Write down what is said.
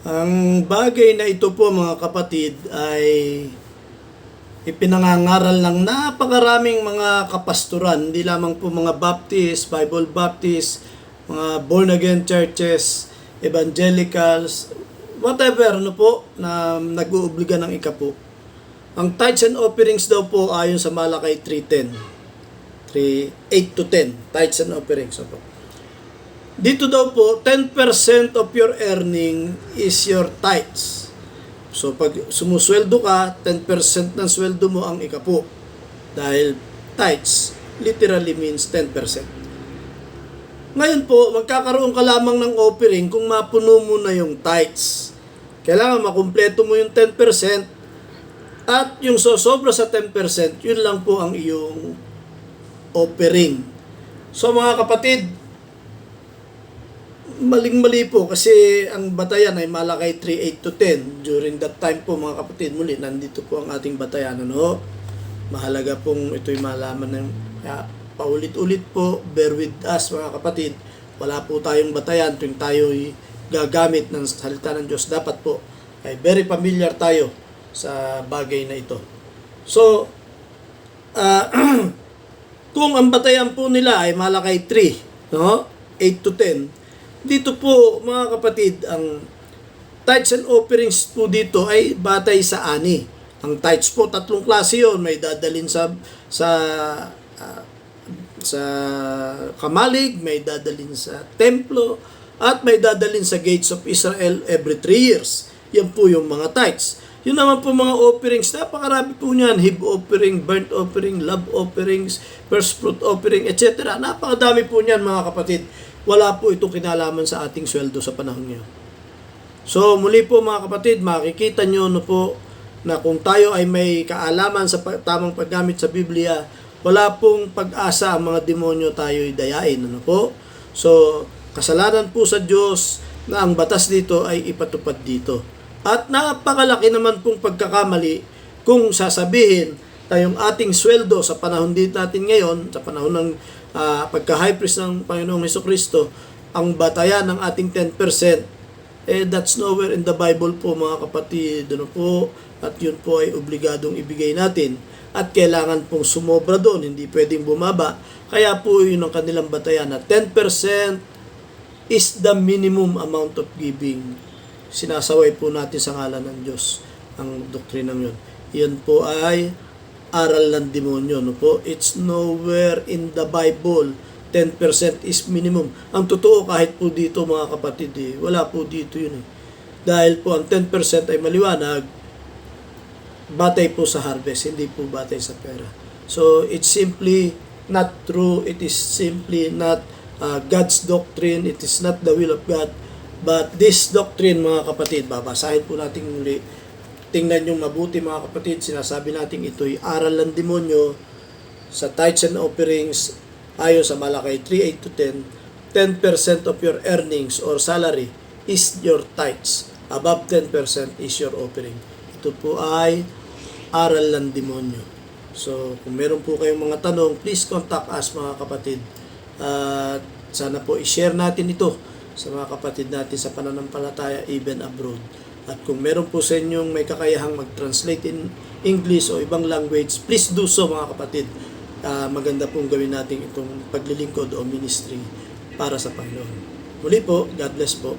Ang bagay na ito po mga kapatid ay ipinangangaral ng napakaraming mga kapasturan, hindi lamang po mga Baptist, Bible Baptist, mga born again churches, evangelicals, whatever po na nag-uubliga ng ikapo. Ang tithes and offerings daw po ayon sa Malakay 3:10. 8 to 10, tithes and offerings. Po. Dito daw po, 10% of your earning is your tithes. So, pag sumusweldo ka, 10% ng sweldo mo ang ikapo. Dahil tithes literally means 10%. Ngayon po, magkakaroon ka lamang ng offering kung mapuno mo na yung tithes. Kailangan makumpleto mo yung 10% at yung sosobra sa 10%, yun lang po ang iyong offering. So mga kapatid, maling-mali po kasi ang batayan ay Malakay 3:8 to 10. During that time po mga kapatid, muli nandito po ang ating batayan. Mahalaga pong ito'y malaman ng paulit-ulit po, bear with us mga kapatid. Wala po tayong batayan tuwing tayo'y gagamit ng salita ng Diyos. Dapat po ay very familiar tayo sa bagay na ito. So, kung ang batayan po nila ay Malakay 3, 8 to 10, dito po mga kapatid, ang tithes and offerings po dito ay batay sa ani. Ang tithes po, tatlong klase yun. May dadalhin sa kamalig, may dadalhin sa templo, at may dadalhin sa gates of Israel every 3 years. Yan po yung mga tithes. Yun naman po mga offerings, napakarami po niyan, heave offering, burnt offering, love offerings, first fruit offering, etc. Napakadami po niyan mga kapatid. Wala po itong kinalaman sa ating sweldo sa panahon ngayon. So muli po mga kapatid, makikita nyo po na kung tayo ay may kaalaman sa tamang paggamit sa Biblia, wala pong pag-asa ang mga demonyo tayo'y dayain. So kasalanan po sa Diyos na ang batas dito ay ipatupad dito. At napakalaki naman pong pagkakamali kung sasabihin tayong ating sweldo sa panahon dito natin ngayon, sa panahon ng pagka-high priest ng Panginoong Hesukristo, ang batayan ng ating 10%, that's nowhere in the Bible po mga kapatid. At yun po ay obligadong ibigay natin. At kailangan pong sumobra doon, hindi pwedeng bumaba. Kaya po yun ang kanilang batayan na 10% is the minimum amount of giving. Sinasaway po natin sa ngalan ng Diyos ang doktrinang yun. Yun po ay aral ng demonyo. It's nowhere in the Bible. 10% is minimum. Ang totoo kahit po dito mga kapatid, wala po dito yun. Dahil po ang 10% ay maliwanag, batay po sa harvest, hindi po batay sa pera. So it's simply not true. It is simply not God's doctrine. It is not the will of God. But this doctrine mga kapatid, babasahin po natin muli. Tingnan nyo mabuti mga kapatid, sinasabi natin ito'y aral ng demonyo sa tithes and offerings ayon sa Malakay 3:8 to 10. 10% of your earnings or salary is your tithes. Above 10% is your offering. Ito po ay aral ng demonyo. So kung meron po kayong mga tanong, please contact us mga kapatid. At sana po i-share natin ito sa mga kapatid natin sa pananampalataya even abroad. At kung meron po sa inyong may kakayahang mag-translate in English o ibang language, please do so mga kapatid. Maganda pong gawin natin itong paglilingkod o ministry para sa Panginoon. Muli po, God bless po.